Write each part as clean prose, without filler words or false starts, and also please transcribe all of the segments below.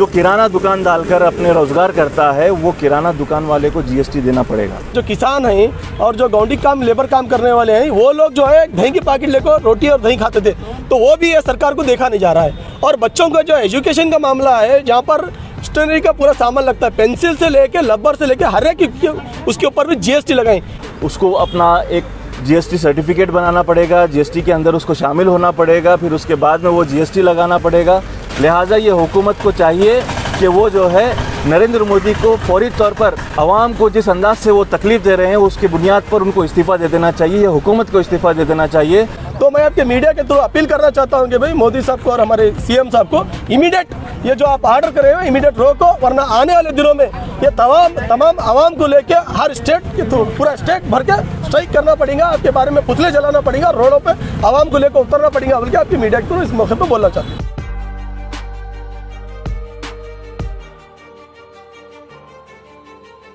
जो किराना दुकान डालकर अपने रोजगार करता है वो किराना दुकान वाले को जीएसटी देना पड़ेगा। जो किसान हैं और जो गौंडी काम लेबर काम करने वाले हैं वो लोग जो है दही की पैकेट लेकर रोटी और दही खाते थे, तो वो भी ये सरकार को देखा नहीं जा रहा है। और बच्चों का जो एजुकेशन का मामला है, जहाँ पर स्टेशनरी का पूरा सामान लगता है, पेंसिल से लेके रबर से लेके हर एक उसके ऊपर भी जीएसटी लगाएं। उसको अपना एक जीएसटी सर्टिफिकेट बनाना पड़ेगा, जीएसटी के अंदर उसको शामिल होना पड़ेगा, फिर उसके बाद में वो जीएसटी लगाना पड़ेगा। लिहाजा ये हुकूमत को चाहिए कि वो जो है नरेंद्र मोदी को फौरी तौर पर आवाम को जिस अंदाज से वो तकलीफ दे रहे हैं उसकी बुनियाद पर उनको इस्तीफ़ा दे देना चाहिए, ये हुकूमत को इस्तीफ़ा दे देना चाहिए। तो मैं आपके मीडिया के थ्रू अपील करना चाहता हूँ कि भाई मोदी साहब को और हमारे सीएम साहब को इमीडिएट ये जो आप ऑर्डर करे हुए इमीडिएट रोको, वरना आने वाले दिनों में ये तमाम आवाम को लेके हर स्टेट के थ्रू पूरा स्टेट भर के स्ट्राइक करना पड़ेगा, आपके बारे में पुतले जलाना पड़ेगा, रोडों पे आवाम को लेकर उतरना पड़ेगा, बल्कि आपकी मीडिया के थ्रू इस मौके पर बोलना चाहते हैं।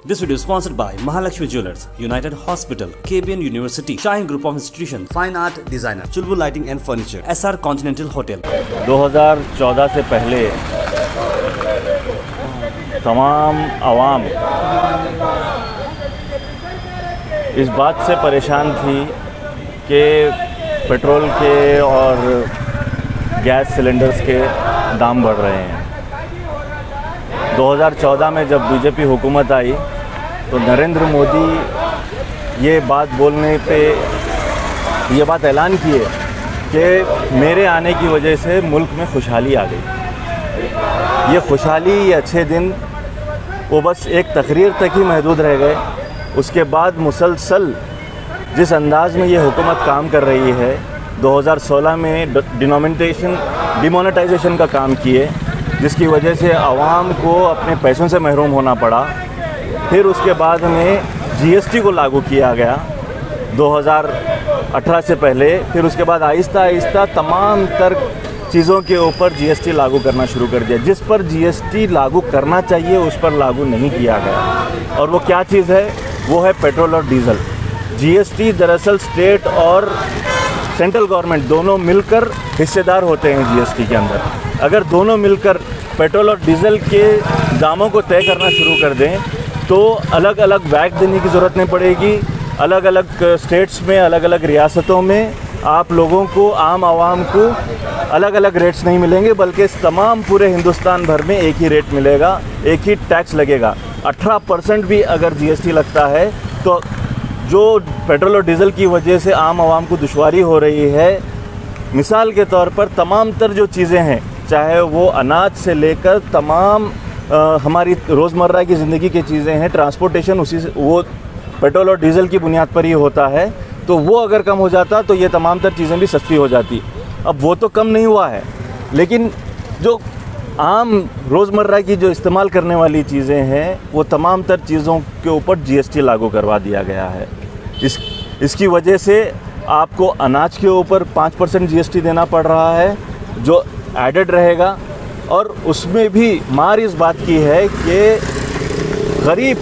This video is sponsored by Mahalakshmi Jewelers, United Hospital, KBN University, Shine Group of Institutions, Fine Art Designer, Chulbul Lighting and Furniture, SR Continental Hotel। 2014 से पहले तमाम आवाम इस बात से परेशान थी कि पेट्रोल के और गैस सिलेंडर्स के दाम बढ़ रहे हैं। 2014 में जब बीजेपी हुकूमत आई तो नरेंद्र मोदी ये बात बोलने पे ये बात ऐलान किए कि मेरे आने की वजह से मुल्क में खुशहाली आ गई। ये खुशहाली, ये अच्छे दिन वो बस एक तकरीर तक ही महदूद रह गए। उसके बाद मुसलसल जिस अंदाज में ये हुकूमत काम कर रही है, 2016 में डिमोनेटाइजेशन का काम किए, जिसकी वजह से आवाम को अपने पैसों से महरूम होना पड़ा। फिर उसके बाद में जीएसटी को लागू किया गया 2018 से पहले, फिर उसके बाद आहिस्ता आहिस्ता तमाम तर चीज़ों के ऊपर जीएसटी लागू करना शुरू कर दिया। जिस पर जीएसटी लागू करना चाहिए उस पर लागू नहीं किया गया। और वो क्या चीज़ है? वो है पेट्रोल और डीज़ल। जीएसटी दरअसल स्टेट और सेंट्रल गवर्नमेंट दोनों मिलकर हिस्सेदार होते हैं जीएसटी के अंदर। अगर दोनों मिलकर पेट्रोल और डीज़ल के दामों को तय करना शुरू कर दें तो अलग अलग वैट देने की ज़रूरत नहीं पड़ेगी। अलग अलग स्टेट्स में, अलग अलग रियासतों में आप लोगों को, आम आवाम को अलग अलग रेट्स नहीं मिलेंगे, बल्कि तमाम पूरे हिंदुस्तान भर में एक ही रेट मिलेगा, एक ही टैक्स लगेगा। 18% भी अगर जीएसटी लगता है तो जो पेट्रोल और डीज़ल की वजह से आम आवाम को दुश्वारी हो रही है, मिसाल के तौर पर तमाम तर जो चीज़ें हैं, चाहे वो अनाज से लेकर तमाम हमारी रोज़मर्रा की ज़िंदगी की चीज़ें हैं, ट्रांसपोर्टेशन उसी से वो पेट्रोल और डीज़ल की बुनियाद पर ही होता है, तो वो अगर कम हो जाता तो ये तमाम तर चीज़ें भी सस्ती हो जाती। अब वो तो कम नहीं हुआ है, लेकिन जो आम रोज़मर्रा की जो इस्तेमाल करने वाली चीज़ें हैं वो तमाम तर चीज़ों के ऊपर जीएसटी लागू करवा दिया गया है। इसकी वजह से आपको अनाज के ऊपर 5% जीएसटी देना पड़ रहा है जो एडेड रहेगा। और उसमें भी मार इस बात की है कि गरीब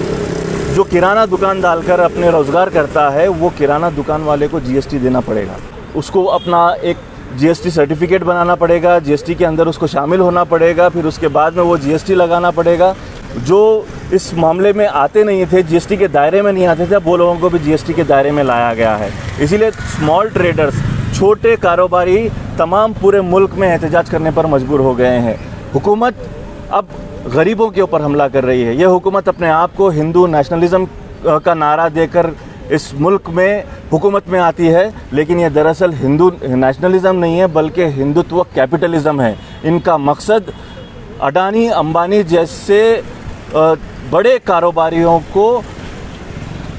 जो किराना दुकान डालकर अपने रोज़गार करता है वो किराना दुकान वाले को जीएसटी देना पड़ेगा। उसको अपना एक जीएसटी सर्टिफिकेट बनाना पड़ेगा, जीएसटी के अंदर उसको शामिल होना पड़ेगा, फिर उसके बाद में वो जीएसटी लगाना पड़ेगा। जो इस मामले में आते नहीं थे, जीएसटी के दायरे में नहीं आते थे, वो लोगों को भी जीएसटी के दायरे में लाया गया है। इसीलिए स्मॉल ट्रेडर्स, छोटे कारोबारी तमाम पूरे मुल्क में एहतजाज करने पर मजबूर हो गए हैं। हुकूमत अब गरीबों के ऊपर हमला कर रही है। यह हुकूमत अपने आप को हिंदू नेशनलिज़म का नारा देकर इस मुल्क में हुकूमत में आती है, लेकिन ये दरअसल हिंदू नेशनलिज़म नहीं है बल्कि हिंदुत्व कैपिटलिज़म है। इनका मकसद अडानी अंबानी जैसे बड़े कारोबारियों को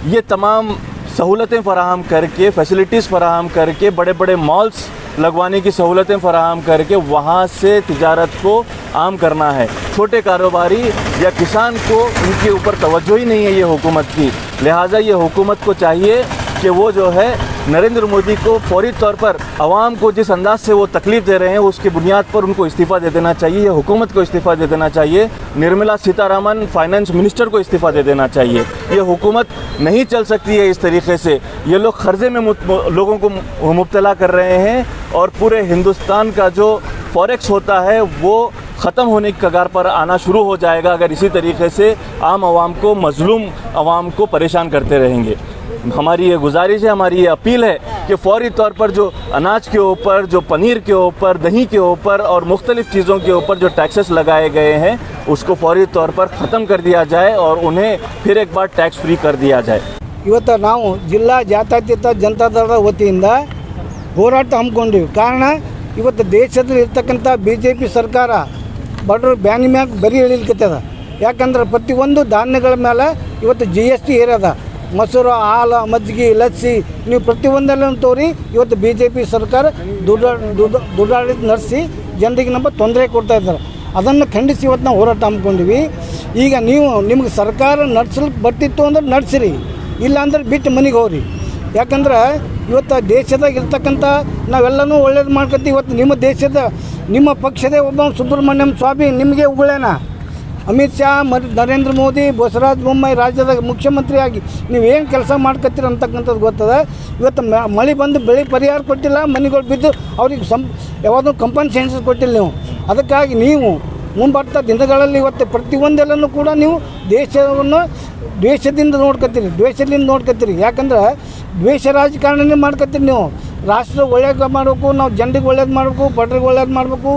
ये तमाम सहूलतें फ़राहम करके, फैसिलिटीज़ फ़राहम करके, बड़े बड़े मॉल्स लगवाने की सहूलतें फ़राहम करके वहाँ से तिजारत को आम करना है। छोटे कारोबारी या किसान को उनके ऊपर तवज्जो ही नहीं है ये हुकूमत की। लिहाजा ये हुकूमत को चाहिए कि वो जो है नरेंद्र मोदी को फौरी तौर पर आवाम को जिस अंदाज से वो तकलीफ़ दे रहे हैं उसकी बुनियाद पर उनको इस्तीफ़ा दे देना चाहिए। ये हुकूमत को इस्तीफ़ा दे देना चाहिए। निर्मला सीतारामन फाइनेंस मिनिस्टर को इस्तीफ़ा दे देना चाहिए। ये हुकूमत नहीं चल सकती है इस तरीके से। ये लोग कर्जे में लोगों को मुब्तला कर रहे हैं और पूरे हिंदुस्तान का जो फॉरेक्स होता है वो ख़त्म होने की कगार पर आना शुरू हो जाएगा अगर इसी तरीके से आम आवाम को, मजलूम आवाम को परेशान करते रहेंगे। हमारी ये गुजारिश है, हमारी ये अपील है कि फौरी तौर पर जो अनाज के ऊपर, जो पनीर के ऊपर, दही के ऊपर और मुख्तलिफ़ चीज़ों के ऊपर जो टैक्सेस लगाए गए हैं उसको फौरी तौर पर ख़त्म कर दिया जाए और उन्हें फिर एक बार टैक्स फ्री कर दिया जाए। ಇವತ್ತು ನಾವು ಜಿಲ್ಲಾ ಜಾತ್ಯತೀತ ಜನತಾದಳದ ವತಿಯಿಂದ ಹೋರಾಟ ಹಮ್ಮಿಕೊಂಡಿವಿ. ಕಾರಣ ಇವತ್ತು ದೇಶದಲ್ಲಿ ಇರ್ತಕ್ಕಂಥ BJP ಸರ್ಕಾರ ಬಡವ್ರ ಬ್ಯಾನಿ ಮ್ಯಾಗ ಬರೀ ಇಳಿಲಿಕ್ಕತ್ತದ. ಯಾಕಂದ್ರೆ ಪ್ರತಿಯೊಂದು ಧಾನ್ಯಗಳ ಮೇಲೆ ಇವತ್ತು GST ಏರದ. ಮೊಸರು, ಹಾಲು, ಮಜ್ಜಿಗೆ, ಲಸ್ಸಿ ನೀವು ಪ್ರತಿಯೊಂದೆಲ್ಲ ತೋರಿ ಇವತ್ತು BJP ಸರ್ಕಾರ ದುಡ್ಡಾಡಳಿತ ನಡೆಸಿ ಜನರಿಗೆ ನಮ್ಮ ತೊಂದರೆ ಕೊಡ್ತಾ ಇದ್ದಾರೆ. ಅದನ್ನು ಖಂಡಿಸಿ ಇವತ್ತು ನಾವು ಹೋರಾಟ ಹಮ್ಮಿಕೊಂಡಿವಿ. ಈಗ ನಿಮ್ಗೆ ಸರ್ಕಾರ ನಡೆಸಲಿಕ್ಕೆ ಬರ್ತಿತ್ತು ಅಂದ್ರೆ ನಡೆಸಿರಿ, ಇಲ್ಲ ಅಂದ್ರೆ ಬಿಟ್ಟು ಮನೆಗೆ ಹೋಗ್ರಿ. ಯಾಕಂದ್ರೆ ಇವತ್ತು ದೇಶದಾಗ ಇರ್ತಕ್ಕಂಥ ನಾವೆಲ್ಲನೂ ಒಳ್ಳೇದು ಮಾಡ್ಕೊತೀವಿ. ಇವತ್ತು ನಿಮ್ಮ ದೇಶದ ನಿಮ್ಮ ಪಕ್ಷದ ಒಬ್ಬ ಸುಬ್ರಹ್ಮಣ್ಯಂ ಸ್ವಾಮಿ ನಿಮಗೆ ಉಗುಳೇನ, ಅಮಿತ್ ಶಾ, ನರೇಂದ್ರ ಮೋದಿ, ಬಸವರಾಜ ಬೊಮ್ಮಾಯಿ ರಾಜ್ಯದ ಮುಖ್ಯಮಂತ್ರಿಯಾಗಿ ನೀವೇನು ಕೆಲಸ ಮಾಡ್ಕೊತೀರ ಅಂತಕ್ಕಂಥದ್ದು ಗೊತ್ತದ. ಇವತ್ತು ಮಳೆ ಬಂದು ಬೆಳೆ ಪರಿಹಾರ ಕೊಟ್ಟಿಲ್ಲ, ಮನೆಗಳು ಬಿದ್ದು ಅವ್ರಿಗೆ ಯಾವುದೋ ಕಂಪನ್ಸೇಷನ್ ಕೊಟ್ಟಿಲ್ಲ ನೀವು. ಅದಕ್ಕಾಗಿ ನೀವು ಮುಂಬರ್ತಾ ದಿನಗಳಲ್ಲಿ ಇವತ್ತು ಪ್ರತಿಯೊಂದೆಲ್ಲನೂ ಕೂಡ ನೀವು ದೇಶವನ್ನು ದ್ವೇಷದಿಂದ ನೋಡ್ಕೊತೀರಿ. ಯಾಕಂದ್ರೆ ದ್ವೇಷ ರಾಜಕಾರಣನೇ ಮಾಡ್ಕೊತೀರಿ ನೀವು. ರಾಷ್ಟ್ರ ಒಳ್ಳೇದು ಮಾಡಬೇಕು, ನಾವು ಜನರಿಗೆ ಒಳ್ಳೇದು ಮಾಡಬೇಕು, ಬಡರಿಗೆ ಒಳ್ಳೇದು ಮಾಡಬೇಕು,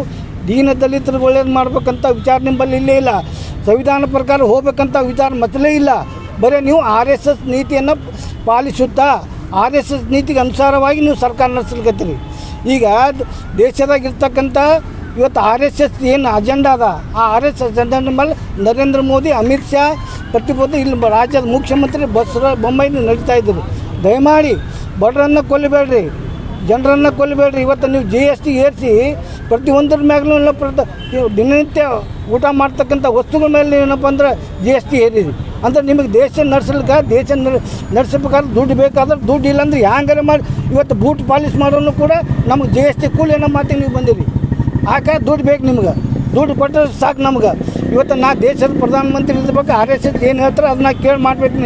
ದೀನ ದಲಿತರಿಗೆ ಒಳ್ಳೇದು ಮಾಡ್ಬೇಕಂತ ವಿಚಾರ ನಿಮ್ಮಲ್ಲಿ ಇಲ್ಲೇ ಇಲ್ಲ. ಸಂವಿಧಾನ ಪ್ರಕಾರ ಹೋಗ್ಬೇಕಂತ ವಿಚಾರ ಮೊದಲೇ ಇಲ್ಲ. ಬರೀ ನೀವು RSS ನೀತಿಯನ್ನು ಪಾಲಿಸುತ್ತಾ RSS ನೀತಿಗೆ ಅನುಸಾರವಾಗಿ ನೀವು ಸರ್ಕಾರ ನಡೆಸಲಿಕತ್ತೀರಿ. ಈಗ ದೇಶದಾಗಿರ್ತಕ್ಕಂಥ ಇವತ್ತು RSS ಏನು ಅಜೆಂಡಾ ಅದ, ಆ RSS ಅಜೆಂಡಾ ಮೇಲೆ ನರೇಂದ್ರ ಮೋದಿ, ಅಮಿತ್ ಶಾ ಪ್ರತಿಬದ್ಧ ಇಲ್ಲಿ ರಾಜ್ಯದ ಮುಖ್ಯಮಂತ್ರಿ ಬಸವರಾಜ ಬೊಮ್ಮಾಯಿ ನಡೀತಾ ಇದ್ದರು. ದಯಮಾಡಿ ಬಡರನ್ನು ಕೊಲ್ಲಬೇಡ್ರಿ, ಜನರನ್ನು ಕೊಲ್ಲಬೇಡ್ರಿ. ಇವತ್ತು ನೀವು GST ಏರಿಸಿ ಪ್ರತಿಯೊಂದರ ಮ್ಯಾಗಲೂ ದಿನನಿತ್ಯ ಊಟ ಮಾಡ್ತಕ್ಕಂಥ ವಸ್ತುಗಳ ಮೇಲೆ ಏನಪ್ಪ ಅಂದ್ರೆ GST ಏರಿರಿ. ಅಂದ್ರೆ ನಿಮಗೆ ದೇಶ ನಡೆಸಬೇಕಾದ್ರೆ ದುಡ್ಡು ಬೇಕಾದ್ರೆ ದುಡ್ಡು ಇಲ್ಲಾಂದ್ರೆ ಹ್ಯಾಂಗಾರೆ ಮಾಡಿ ಇವತ್ತು ಬೂಟ್ ಪಾಲಿಶ್ ಮಾಡೋನು ಕೂಡ ನಮಗೆ GST ಕೂಲಿ ಅನ್ನೋ ಮಾತಿಗೆ ನೀವು ಬಂದಿರಿ. ಆಕೆ ದುಡ್ಡು ಬೇಕು, ನಿಮ್ಗೆ ದುಡ್ಡು ಕೊಟ್ಟರೆ ಸಾಕು ನಮ್ಗೆ. ಇವತ್ತು ನಾ ದೇಶದ ಪ್ರಧಾನಮಂತ್ರಿ ಇರ್ಬೇಕು, RSS ಏನು ಹೇಳ್ತಾರೆ ಅದನ್ನ ಕೇಳಿ ಮಾಡ್ಬೇಕು.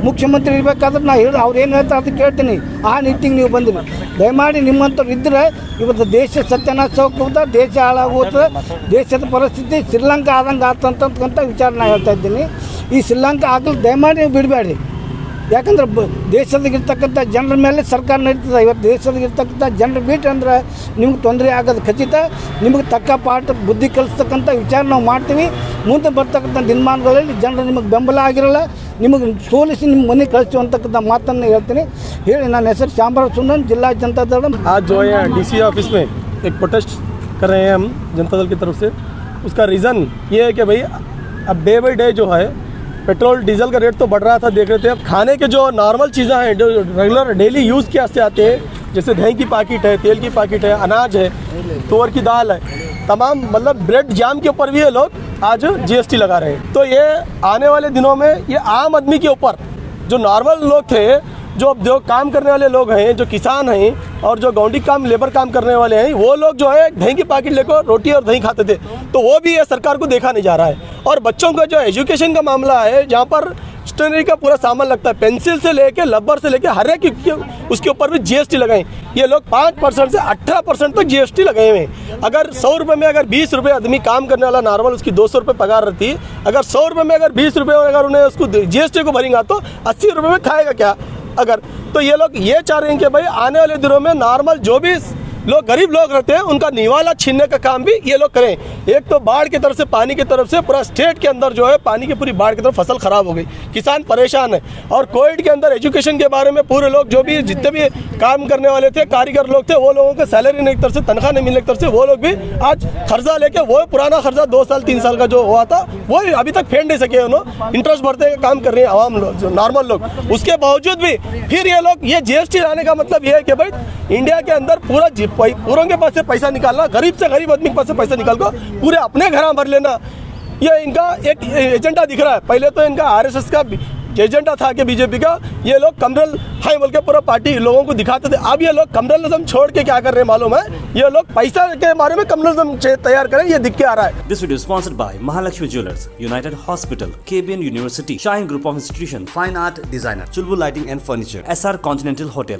ಮುಖ್ಯಮಂತ್ರಿ ಇರಬೇಕಾದ್ರೆ ನಾ ಹೇಳಿ ಅವ್ರು ಏನು ಹೇಳ್ತಾರೆ ಅದು ಕೇಳ್ತೀನಿ. ಆ ನಿಟ್ಟಿಗೆ ನೀವು ಬಂದಿರಿ. ದಯಮಾಡಿ ನಿಮ್ಮಂಥವ್ರು ಇದ್ದರೆ ಇವತ್ತು ದೇಶ ಸತ್ಯನಾಶ ಹೋಗ್ತದೆ, ದೇಶ ಹಾಳಾಗೋಗ್ತದೆ. ದೇಶದ ಪರಿಸ್ಥಿತಿ ಶ್ರೀಲಂಕಾ ಆದಂಗೆ ಆಗ್ತಂತಕ್ಕಂಥ ವಿಚಾರ ನಾನು ಹೇಳ್ತಾ ಇದ್ದೀನಿ. ಈ ಶ್ರೀಲಂಕಾ ಆಗಲಿ ದಯಮಾಡಿ ನೀವು ಬಿಡಬೇಡಿ. ಯಾಕಂದ್ರೆ ದೇಶದಾಗಿರ್ತಕ್ಕಂಥ ಜನರ ಮೇಲೆ ಸರ್ಕಾರ ನಡೀತದೆ. ಇವತ್ತು ದೇಶದಾಗಿರ್ತಕ್ಕಂಥ ಜನರು ಬಿಟ್ಟಂದ್ರೆ ನಿಮ್ಗೆ ತೊಂದರೆ ಆಗೋದು ಖಚಿತ. ನಿಮಗೆ ತಕ್ಕ ಪಾಠ ಬುದ್ಧಿ ಕಲಿಸ್ತಕ್ಕಂಥ ವಿಚಾರ ನಾವು ಮಾಡ್ತೀವಿ. ಮುಂದೆ ಬರ್ತಕ್ಕಂಥ ದಿನಮಾನಗಳಲ್ಲಿ ಜನರು ನಿಮಗೆ ಬೆಂಬಲ ಆಗಿರಲ್ಲ, ನಿಮಗೆ ಸೋಲಿಸಿ ನಿಮ್ಮ ಮನೆಗೆ ಕಳಿಸ್ತೀವಿ ಅಂತಕ್ಕಂಥ ಮಾತನ್ನು ಹೇಳ್ತೀನಿ. ಹೇಳಿ ನನ್ನ ಹೆಸರು ಶ್ಯಾಮರಾವ್ ಸುಂದರ್, ಜಿಲ್ಲಾ ಜನತಾ ದಳ. आज जो है DC ऑफिस में एक प्रोटेस्ट कर रहे हैं हम जनता दल की तरफ से. उसका रीज़न ये है कि भाई अब डे बाई डे जो है पेट्रोल डीजल का रेट तो बढ़ रहा था, देख रहे थे. अब खाने के जो नॉर्मल चीज़ें हैं जो रेगुलर डेली यूज़ के वास्ते आते हैं, जैसे दही की पैकेट है, तेल की पैकेट है, अनाज है, तुअर की दाल है, तमाम मतलब ब्रेड जाम के ऊपर भी ये लोग आज GST लगा रहे हैं. तो ये आने वाले दिनों में ये आम आदमी के ऊपर, जो नॉर्मल लोग थे, जो काम करने वाले लोग हैं, जो किसान हैं और जो गौंडी काम लेबर काम करने वाले हैं, वो लोग जो है दही की पैकेट लेकर रोटी और दही खाते थे. तो वो भी ये सरकार को देखा नहीं जा रहा है. और बच्चों का जो एजुकेशन का मामला है, जहाँ पर स्टेशनरी का पूरा सामान लगता है, पेंसिल से लेके रबर से लेके हर एक उसके ऊपर भी GST लगाए. ये लोग 5% से 18% तक GST लगाए हुए हैं. अगर 100 रुपये में अगर 20 रुपये आदमी काम करने वाला नॉर्मल उसकी 200 रुपये पगार रहती है, अगर 100 रुपये में अगर 20 रुपये अगर उन्हें उसको GST को भरेंगे तो 80 रुपये में खाएगा क्या? अगर तो ये लोग ये चाह रहे हैं कि भाई आने वाले दिनों में नॉर्मल जो भी लोग गरीब लोग रहते हैं उनका निवाला छीनने का काम भी ये लोग करें. एक तो बाढ़ की तरफ से, पानी की तरफ से पूरा स्टेट के अंदर जो है पानी की पूरी बाढ़ की तरफ फसल खराब हो गई, किसान परेशान है. और कोविड के अंदर एजुकेशन के बारे में पूरे लोग जो भी जितने भी काम करने वाले थे, कारीगर लोग थे, वो लोगों को सैलरी नहीं की तरफ से, तनख्वाह नहीं मिलने की तरफ से, वो लोग भी आज खर्चा लेके वो पुराना खर्चा 2 साल 3 साल का जो हुआ था वो अभी तक फेंड नहीं सके. उन्होंने इंटरेस्ट भरते का काम कर रहे हैं आवाम लोग, जो नॉर्मल लोग. उसके बावजूद भी फिर ये लोग ये GST लाने का मतलब ये है कि भाई इंडिया के अंदर पूरों के पास से पैसा निकालना, गरीब से गरीब आदमी के पास से पैसा निकाल कर पूरे अपने घर भर लेना, ये इनका एक एजेंडा दिख रहा है. पहले तो इनका RSS का एजेंडा था कि BJP का ये लोग कमरल हाई बोल के पूरा पार्टी लोगों को दिखाते थे. अब ये लोग कमरलिज्म छोड़ के क्या कर रहे हैं मालूम है? ये लोग पैसा के बारे में कमरलिज्म तैयार करें, ये दिख के आ रहा है. This video is sponsored by Mahalakshmi Jewelers, United Hospital, KBN University, Shine Group of Institution, Fine Art Designer, Chulbul Lighting and Furniture, SR Continental Hotel.